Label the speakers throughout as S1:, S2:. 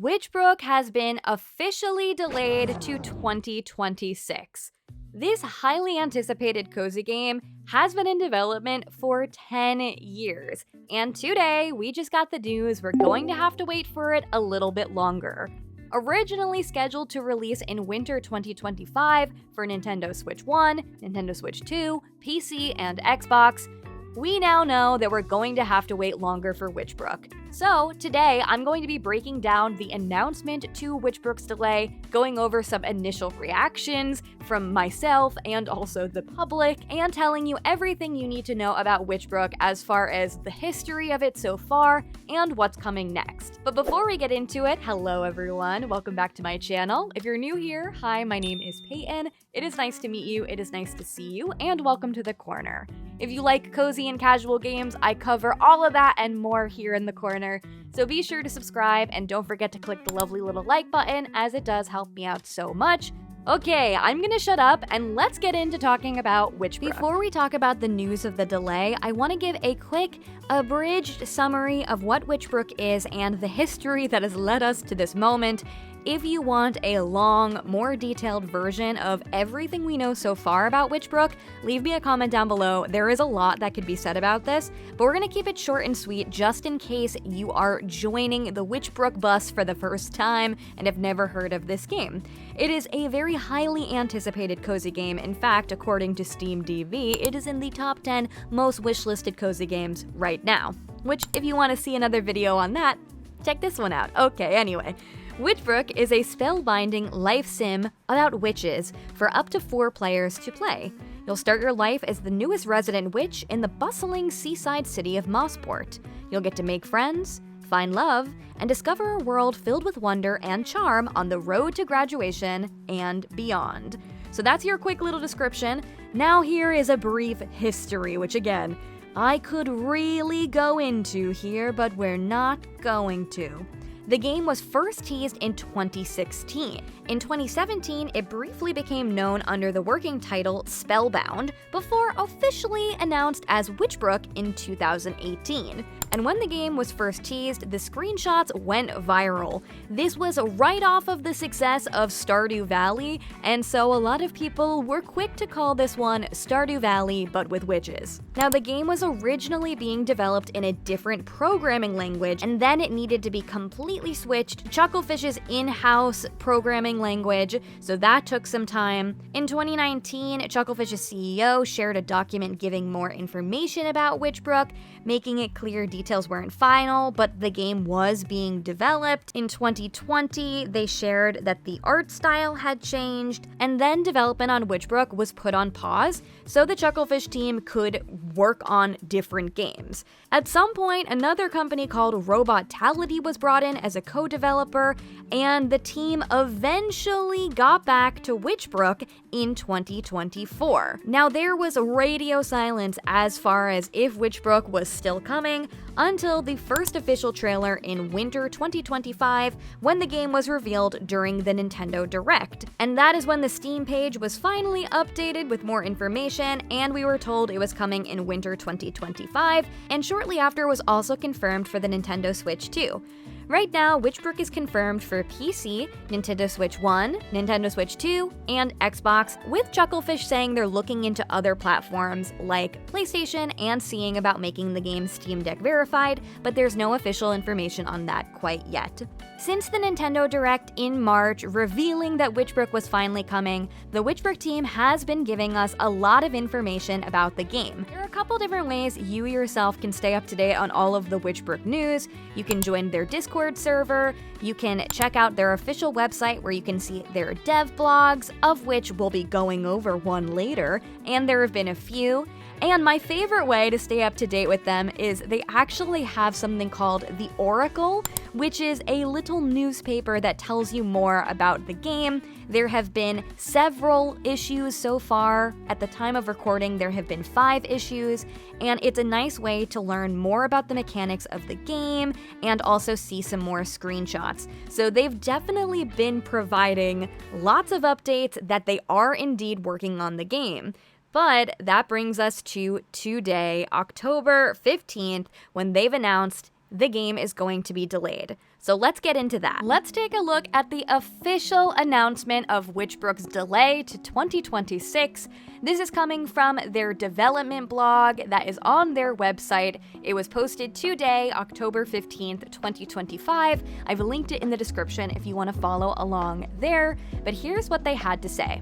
S1: Witchbrook has been officially delayed to 2026. This highly anticipated cozy game has been in development for 10 years, and today we just got the news we're going to have to wait for it a little bit longer. Originally scheduled to release in winter 2025 for Nintendo Switch 1, Nintendo Switch 2, PC, and Xbox, we now know that we're going to have to wait longer for Witchbrook. So today, I'm going to be breaking down the announcement to Witchbrook's delay, going over some initial reactions from myself and also the public, and telling you everything you need to know about Witchbrook as far as the history of it so far and what's coming next. But before we get into it, hello everyone, welcome back to my channel. If you're new here, hi, my name is Payton. It is nice to meet you, it is nice to see you, and welcome to the corner. If you like cozy and casual games, I cover all of that and more here in the corner, so be sure to subscribe and don't forget to click the lovely little like button as it does help me out so much. Okay, I'm gonna shut up and let's get into talking about Witchbrook. Before we talk about the news of the delay, I want to give a quick, abridged summary of what Witchbrook is and the history that has led us to this moment. If you want a long, more detailed version of everything we know so far about Witchbrook, leave me a comment down below. There is a lot that could be said about this, but we're gonna keep it short and sweet just in case you are joining the Witchbrook bus for the first time and have never heard of this game. It is a very highly anticipated cozy game. In fact, according to Steam DB, it is in the top 10 most wishlisted cozy games right now. Which, if you want to see another video on that, check this one out. Okay, anyway. Witchbrook is a spellbinding life sim about witches for up to 4 players to play. You'll start your life as the newest resident witch in the bustling seaside city of Mossport. You'll get to make friends, find love, and discover a world filled with wonder and charm on the road to graduation and beyond. So that's your quick little description. Now here is a brief history, which again, I could really go into here, but we're not going to. The game was first teased in 2016. In 2017, it briefly became known under the working title Spellbound, before officially announced as Witchbrook in 2018. And when the game was first teased, the screenshots went viral. This was right off of the success of Stardew Valley, and so a lot of people were quick to call this one Stardew Valley, but with witches. Now, the game was originally being developed in a different programming language, and then it needed to be completely switched to Chucklefish's in-house programming language, so that took some time. In 2019, Chucklefish's CEO shared a document giving more information about Witchbrook, making it clear details weren't final, but the game was being developed. In 2020, they shared that the art style had changed, and then development on Witchbrook was put on pause so the Chucklefish team could work on different games. At some point, another company called Robotality was brought in as a co-developer, and the team eventually got back to Witchbrook in 2024. Now, there was radio silence as far as if Witchbrook was still coming until the first official trailer in winter 2025 when the game was revealed during the Nintendo Direct. And that is when the Steam page was finally updated with more information, and we were told it was coming in winter 2025, and shortly after was also confirmed for the Nintendo Switch 2. Right now, Witchbrook is confirmed for PC, Nintendo Switch 1, Nintendo Switch 2, and Xbox, with Chucklefish saying they're looking into other platforms like PlayStation and seeing about making the game Steam Deck verified, but there's no official information on that quite yet. Since the Nintendo Direct in March revealing that Witchbrook was finally coming, the Witchbrook team has been giving us a lot of information about the game. There are a couple different ways you yourself can stay up to date on all of the Witchbrook news. You can join their Discord server, you can check out their official website where you can see their dev blogs, of which we'll be going over one later, and there have been a few. And my favorite way to stay up to date with them is they actually have something called The Oracle, which is a little newspaper that tells you more about the game. There have been several issues so far. At the time of recording, there have been 5 issues, and it's a nice way to learn more about the mechanics of the game and also see some more screenshots. So they've definitely been providing lots of updates that they are indeed working on the game. But that brings us to today, October 15th, when they've announced the game is going to be delayed. So let's get into that. Let's take a look at the official announcement of Witchbrook's delay to 2026. This is coming from their development blog that is on their website. It was posted today, October 15th, 2025. I've linked it in the description if you want to follow along there. But here's what they had to say.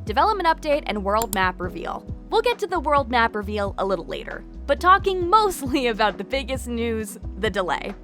S1: Development update and world map reveal. We'll get to the world map reveal a little later, but talking mostly about the biggest news, the delay.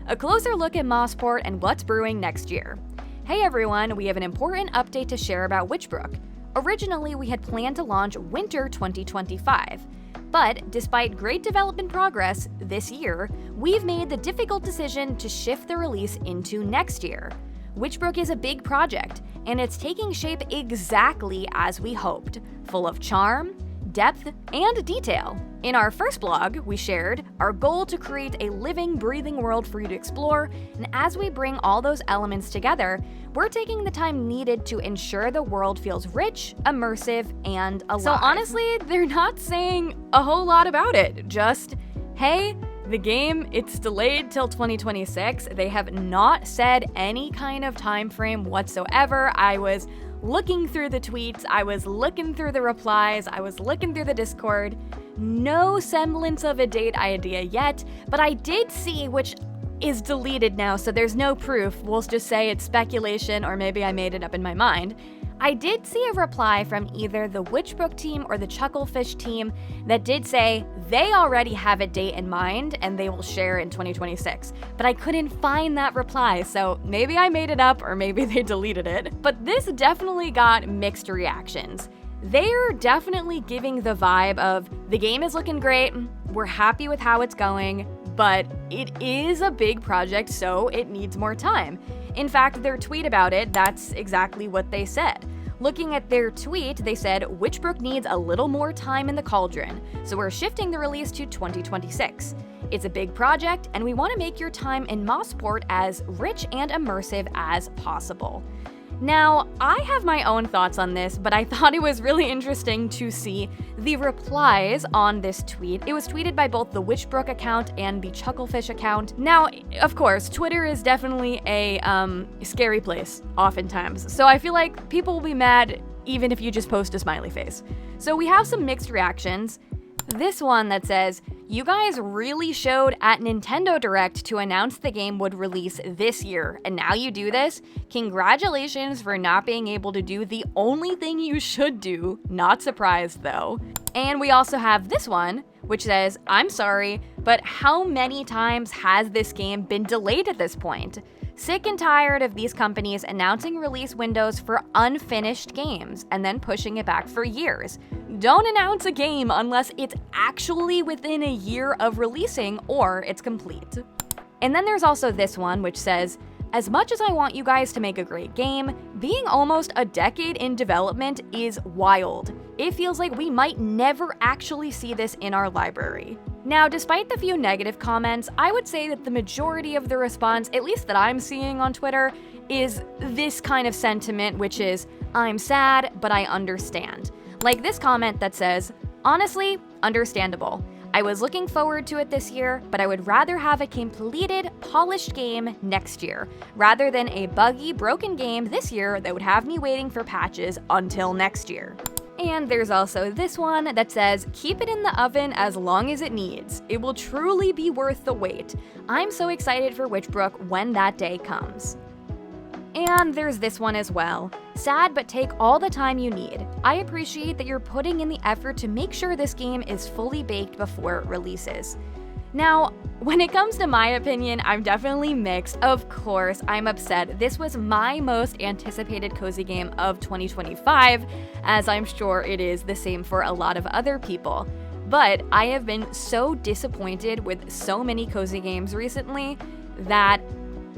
S1: A closer look at Mossport and what's brewing next year. Hey everyone, we have an important update to share about Witchbrook. Originally, we had planned to launch winter 2025. But despite great development progress this year, we've made the difficult decision to shift the release into next year. Witchbrook is a big project, and it's taking shape exactly as we hoped, full of charm, depth, and detail. In our first blog, we shared our goal to create a living, breathing world for you to explore, and as we bring all those elements together, we're taking the time needed to ensure the world feels rich, immersive, and alive. So honestly, they're not saying a whole lot about it, just, hey, the game, it's delayed till 2026. They have not said any kind of time frame whatsoever. I was looking through the tweets, I was looking through the replies, I was looking through the Discord. No semblance of a date idea yet, but I did see, which is deleted now, so there's no proof. We'll just say it's speculation, or maybe I made it up in my mind. I did see a reply from either the Witchbrook team or the Chucklefish team that did say they already have a date in mind and they will share in 2026. But I couldn't find that reply, so maybe I made it up or maybe they deleted it. But this definitely got mixed reactions. They're definitely giving the vibe of the game is looking great, we're happy with how it's going, but it is a big project, so it needs more time. In fact, their tweet about it, that's exactly what they said. Looking at their tweet, they said, Witchbrook needs a little more time in the cauldron, so we're shifting the release to 2026. It's a big project, and we want to make your time in Mossport as rich and immersive as possible. Now, I have my own thoughts on this, but I thought it was really interesting to see the replies on this tweet. It was tweeted by both the Witchbrook account and the Chucklefish account. Now, of course, Twitter is definitely a scary place, oftentimes. So I feel like people will be mad even if you just post a smiley face. So we have some mixed reactions. This one that says, you guys really showed at Nintendo Direct to announce the game would release this year, and now you do this? Congratulations for not being able to do the only thing you should do. Not surprised though. And we also have this one, which says, I'm sorry, but how many times has this game been delayed at this point? Sick and tired of these companies announcing release windows for unfinished games and then pushing it back for years. Don't announce a game unless it's actually within a year of releasing or it's complete. And then there's also this one, which says, as much as I want you guys to make a great game, being almost a decade in development is wild. It feels like we might never actually see this in our library. Now, despite the few negative comments, I would say that the majority of the response, at least that I'm seeing on Twitter, is this kind of sentiment, which is, I'm sad, but I understand. Like this comment that says, honestly, understandable. I was looking forward to it this year, but I would rather have a completed, polished game next year, rather than a buggy, broken game this year that would have me waiting for patches until next year. And there's also this one that says, keep it in the oven as long as it needs. It will truly be worth the wait. I'm so excited for Witchbrook when that day comes. And there's this one as well. Sad, but take all the time you need. I appreciate that you're putting in the effort to make sure this game is fully baked before it releases. Now, when it comes to my opinion, I'm definitely mixed. Of course, I'm upset. This was my most anticipated cozy game of 2025, as I'm sure it is the same for a lot of other people. But I have been so disappointed with so many cozy games recently that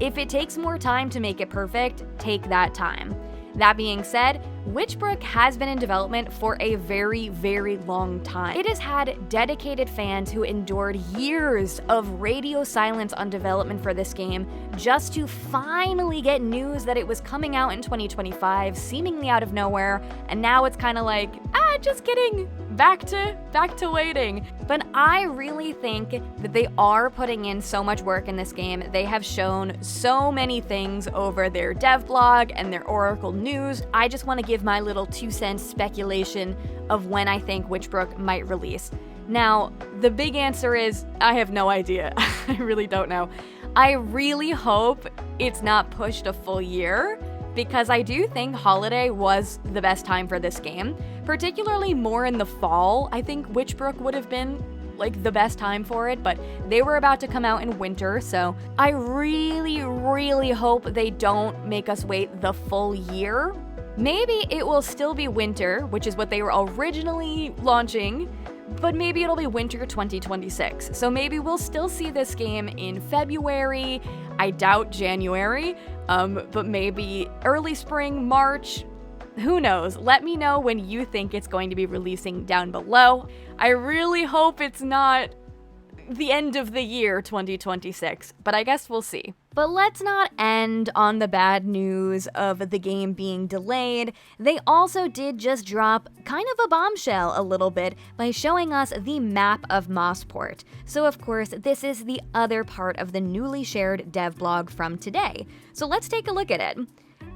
S1: if it takes more time to make it perfect, take that time. That being said, Witchbrook has been in development for a very, very long time. It has had dedicated fans who endured years of radio silence on development for this game just to finally get news that it was coming out in 2025, seemingly out of nowhere, and now it's kind of like, just kidding. back to waiting. But I really think that they are putting in so much work in this game. They have shown so many things over their dev blog and their Oracle news. I just want to give my little 2-cent speculation of when I think Witchbrook might release. Now, the big answer is I have no idea. I really don't know. I really hope it's not pushed a full year, because I do think holiday was the best time for this game, particularly more in the fall. I think Witchbrook would have been like the best time for it, but they were about to come out in winter, so I really, really hope they don't make us wait the full year. Maybe it will still be winter, which is what they were originally launching, but maybe it'll be winter 2026. So maybe we'll still see this game in February. I doubt January, but maybe early spring, March. Who knows? Let me know when you think it's going to be releasing down below. I really hope it's not the end of the year 2026, but I guess we'll see. But let's not end on the bad news of the game being delayed. They also did just drop kind of a bombshell a little bit by showing us the map of Mossport. So of course, this is the other part of the newly shared dev blog from today. So let's take a look at it.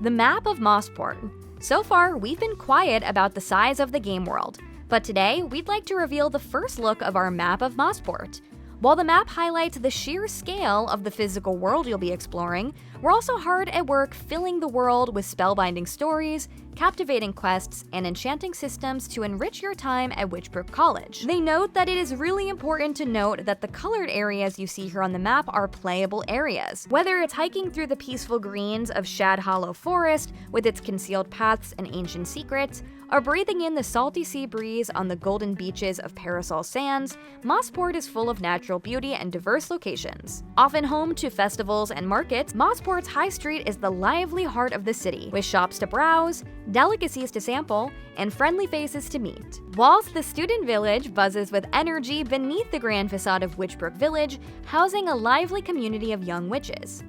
S1: The map of Mossport. So far, we've been quiet about the size of the game world, but today we'd like to reveal the first look of our map of Mossport. While the map highlights the sheer scale of the physical world you'll be exploring, we're also hard at work filling the world with spellbinding stories, captivating quests, and enchanting systems to enrich your time at Witchbrook College. They note that it is really important to note that the colored areas you see here on the map are playable areas. Whether it's hiking through the peaceful greens of Shad Hollow Forest with its concealed paths and ancient secrets, or breathing in the salty sea breeze on the golden beaches of Parasol Sands, Mossport is full of natural beauty and diverse locations. Often home to festivals and markets, Mossport's High Street is the lively heart of the city, with shops to browse, delicacies to sample, and friendly faces to meet. Whilst the student village buzzes with energy beneath the grand facade of Witchbrook Village, housing a lively community of young witches.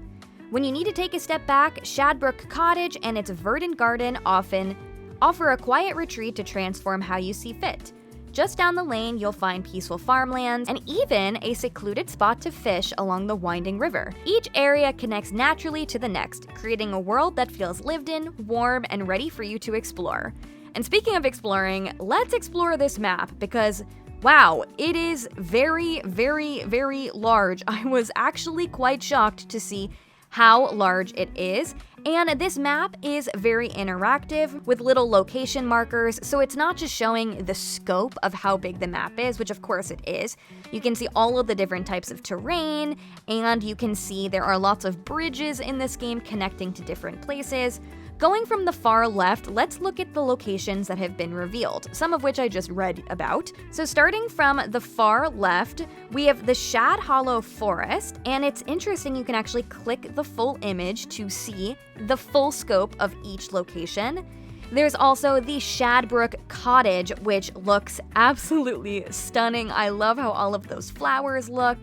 S1: When you need to take a step back, Shadbrook Cottage and its verdant garden offer a quiet retreat to transform how you see fit. Just down the lane, you'll find peaceful farmlands and even a secluded spot to fish along the winding river. Each area connects naturally to the next, creating a world that feels lived in, warm, and ready for you to explore. And speaking of exploring, let's explore this map because, wow, it is very, very, very large. I was actually quite shocked to see how large it is. And this map is very interactive with little location markers, so it's not just showing the scope of how big the map is, which of course it is. You can see all of the different types of terrain, and you can see there are lots of bridges in this game connecting to different places. Going from the far left, let's look at the locations that have been revealed, some of which I just read about. So starting from the far left, we have the Shad Hollow Forest, and it's interesting, you can actually click the full image to see the full scope of each location. There's also the Shadbrook Cottage, which looks absolutely stunning. I love how all of those flowers look.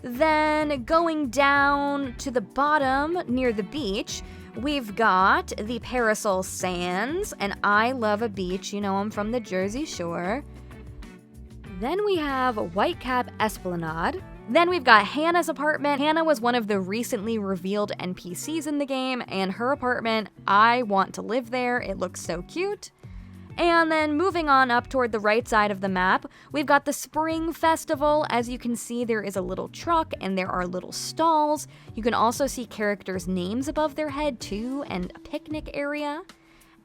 S1: Then going down to the bottom near the beach, we've got the Parasol Sands, and I love a beach, you know I'm from the Jersey Shore. Then we have Whitecap Esplanade. Then we've got Hannah's apartment. Hannah was one of the recently revealed NPCs in the game, and her apartment, I want to live there. It looks so cute. And then moving on up toward the right side of the map, we've got the Spring Festival. As you can see, there is a little truck and there are little stalls. You can also see characters' names above their head too, and a picnic area.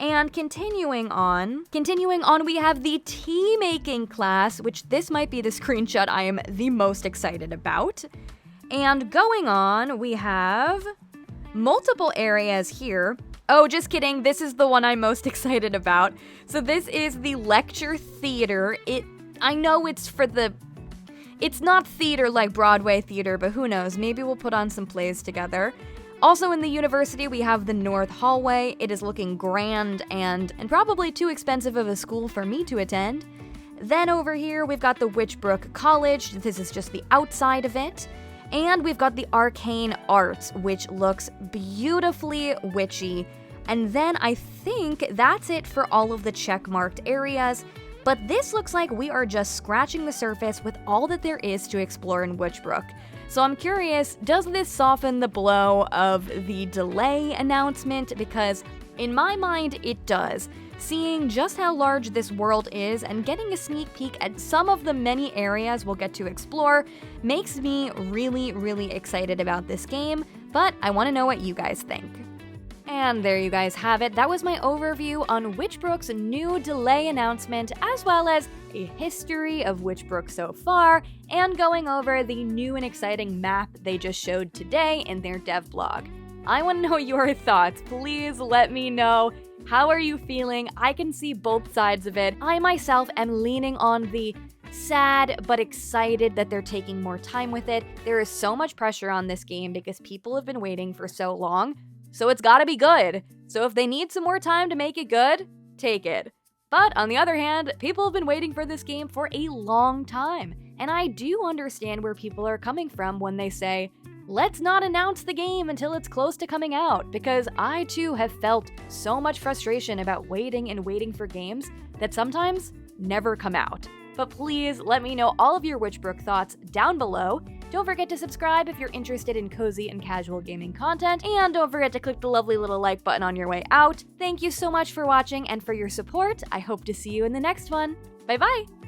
S1: And continuing on, we have the tea making class, which this might be the screenshot I am the most excited about. And going on, we have multiple areas here. Oh, just kidding, this is the one I'm most excited about. So this is the lecture theater. I know it's not theater like Broadway theater, but who knows, maybe we'll put on some plays together. Also in the university, we have the North Hallway. It is looking grand and probably too expensive of a school for me to attend. Then over here, we've got the Witchbrook College. This is just the outside of it. And we've got the Arcane Arts, which looks beautifully witchy. And then I think that's it for all of the check-marked areas. But this looks like we are just scratching the surface with all that there is to explore in Witchbrook. So I'm curious, does this soften the blow of the delay announcement? Because in my mind, it does. Seeing just how large this world is and getting a sneak peek at some of the many areas we'll get to explore makes me really excited about this game, but I want to know what you guys think. And there you guys have it. That was my overview on Witchbrook's new delay announcement, as well as a history of Witchbrook so far, and going over the new and exciting map they just showed today in their dev blog. I want to know your thoughts. Please let me know. How are you feeling? I can see both sides of it. I myself am leaning on the sad but excited that they're taking more time with it. There is so much pressure on this game because people have been waiting for so long, so it's gotta be good. So if they need some more time to make it good, take it. But on the other hand, people have been waiting for this game for a long time, and I do understand where people are coming from when they say, let's not announce the game until it's close to coming out, because I too have felt so much frustration about waiting for games that sometimes never come out. But please let me know all of your Witchbrook thoughts down below. Don't forget to subscribe if you're interested in cozy and casual gaming content, and don't forget to click the lovely little like button on your way out. Thank you so much for watching and for your support. I hope to see you in the next one. Bye bye!